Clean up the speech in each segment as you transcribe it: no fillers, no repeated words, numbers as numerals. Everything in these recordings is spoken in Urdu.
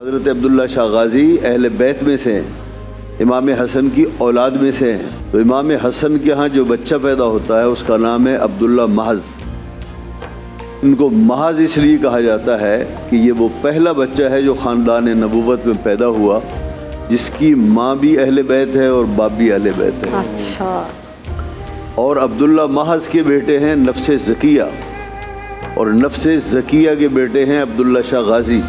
حضرت عبداللہ شاہ غازی اہل بیت میں سے ہیں، امام حسن کی اولاد میں سے ہیں۔ تو امام حسن کے ہاں جو بچہ پیدا ہوتا ہے اس کا نام ہے عبداللہ محض۔ ان کو محض اس لیے کہا جاتا ہے کہ یہ وہ پہلا بچہ ہے جو خاندان نبوت میں پیدا ہوا، جس کی ماں بھی اہل بیت ہے اور باپ بھی اہل بیت ہے۔ اچھا۔ اور عبداللہ محض کے بیٹے ہیں نفس زکیہ، اور نفس زکیہ کے بیٹے ہیں عبداللہ شاہ غازی۔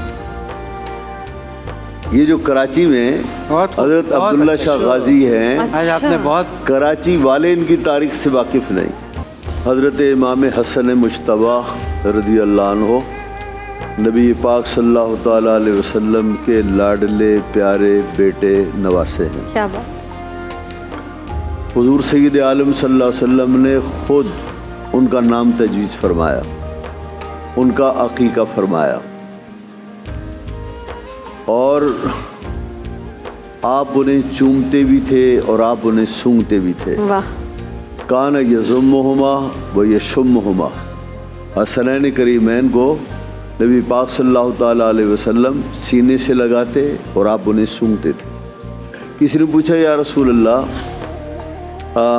یہ جو کراچی میں حضرت عبداللہ شاہ غازی ہیں، آپ نے بہت کراچی والے ان کی تاریخ سے واقف نہیں۔ حضرت امام حسن مجتبیٰ رضی اللہ عنہ نبی پاک صلی اللہ تعالیٰ علیہ وسلم کے لاڈلے پیارے بیٹے نواسے ہیں۔ کیا بات۔ حضور سید عالم صلی اللہ علیہ وسلم نے خود ان کا نام تجویز فرمایا، ان کا عقیقہ فرمایا، اور آپ انہیں چومتے بھی تھے اور آپ انہیں سونگھتے بھی تھے۔ واہ۔ کان یضمہما و یشمہما، حسنین کریمین کو نبی پاک صلی اللہ تعالیٰ علیہ وسلم سینے سے لگاتے اور آپ انہیں سونگھتے تھے۔ کسی نے پوچھا یا رسول اللہ،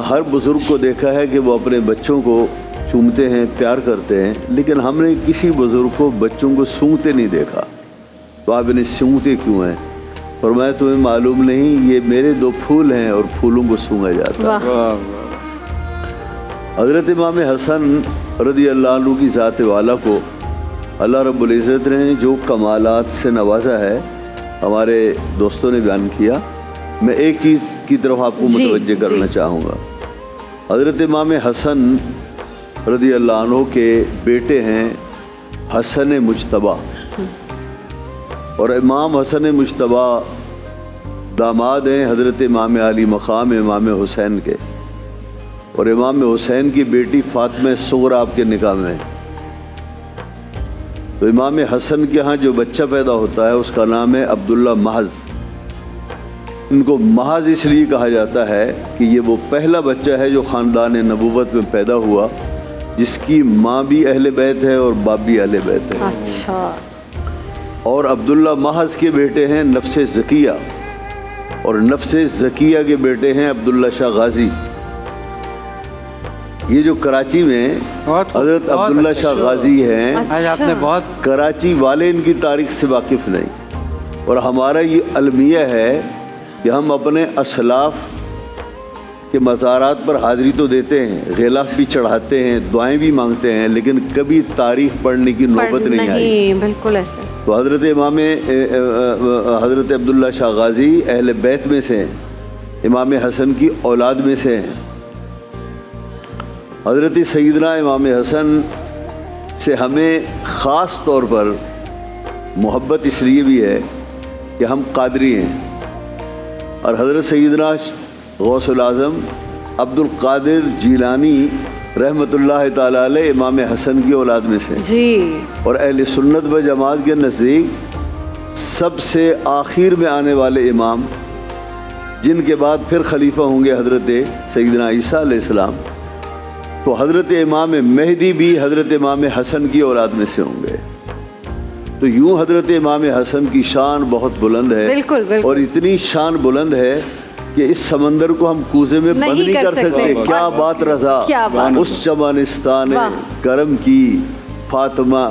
ہر بزرگ کو دیکھا ہے کہ وہ اپنے بچوں کو چومتے ہیں، پیار کرتے ہیں، لیکن ہم نے کسی بزرگ کو بچوں کو سونگھتے نہیں دیکھا، تو آپ انہیں سونگھتے کیوں ہیں؟ فرمایا تمہیں معلوم نہیں، یہ میرے دو پھول ہیں اور پھولوں کو سونگھا جاتا ہے۔ حضرت امام حسن رضی اللہ عنہ کی ذات والا کو اللہ رب العزت نے جو کمالات سے نوازا ہے، ہمارے دوستوں نے بیان کیا۔ میں ایک چیز کی طرف آپ کو متوجہ کرنا چاہوں گا۔ حضرت امام حسن رضی اللہ عنہ کے بیٹے ہیں حسن مجتبیٰ، اور امام حسن مجتبیٰ داماد ہیں حضرت امام علی مقام امام حسین کے، اور امام حسین کی بیٹی فاطمہ صغرا آپ کے نکاح میں ہے۔ تو امام حسن کے ہاں جو بچہ پیدا ہوتا ہے اس کا نام ہے عبداللہ محض۔ ان کو محض اس لیے کہا جاتا ہے کہ یہ وہ پہلا بچہ ہے جو خاندان نبوت میں پیدا ہوا، جس کی ماں بھی اہل بیت ہے اور باپ بھی اہل بیت ہے۔ اچھا۔ اور عبداللہ محض کے بیٹے ہیں نفس زکیہ، اور نفس زکیہ کے بیٹے ہیں عبداللہ شاہ غازی۔ یہ جو کراچی میں حضرت عبداللہ شاہ غازی ہیں، آپ نے بہت کراچی والے ان کی تاریخ سے واقف نہیں، اور ہمارا یہ المیہ ہے کہ ہم اپنے اسلاف کے مزارات پر حاضری تو دیتے ہیں، غلاف بھی چڑھاتے ہیں، دعائیں بھی مانگتے ہیں، لیکن کبھی تاریخ پڑھنے کی نوبت نہیں آئی۔ بالکل ایسے۔ تو حضرت عبداللہ شاہ غازی اہل بیت میں سے ہیں، امام حسن کی اولاد میں سے ہیں۔ حضرت سیدنا امام حسن سے ہمیں خاص طور پر محبت اس لیے بھی ہے کہ ہم قادری ہیں، اور حضرت سیدنا غوث العظم عبد القادر جیلانی رحمۃ اللہ تعالیٰ علیہ امام حسن کی اولاد میں سے جی، اور اہل سنت و جماعت کے نزدیک سب سے آخر میں آنے والے امام، جن کے بعد پھر خلیفہ ہوں گے حضرت سیدنا عیسیٰ علیہ السلام، تو حضرت امام مہدی بھی حضرت امام حسن کی اولاد میں سے ہوں گے۔ تو یوں حضرت امام حسن کی شان بہت بلند ہے، اور اتنی شان بلند ہے کہ اس سمندر کو ہم کوزے میں بند نہیں کر سکتے۔ کیا بات رضا اس چمنستان کرم کی، فاطمہ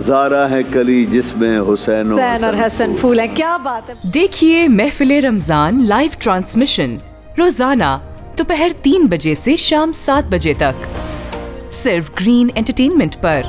زارا ہے کلی جس میں حسین اور حسن پھول ہے۔ کیا بات ہے۔ دیکھیے محفل رمضان لائیو ٹرانسمیشن روزانہ دوپہر 3 بجے سے شام 7 بجے تک، صرف گرین انٹرٹینمنٹ پر۔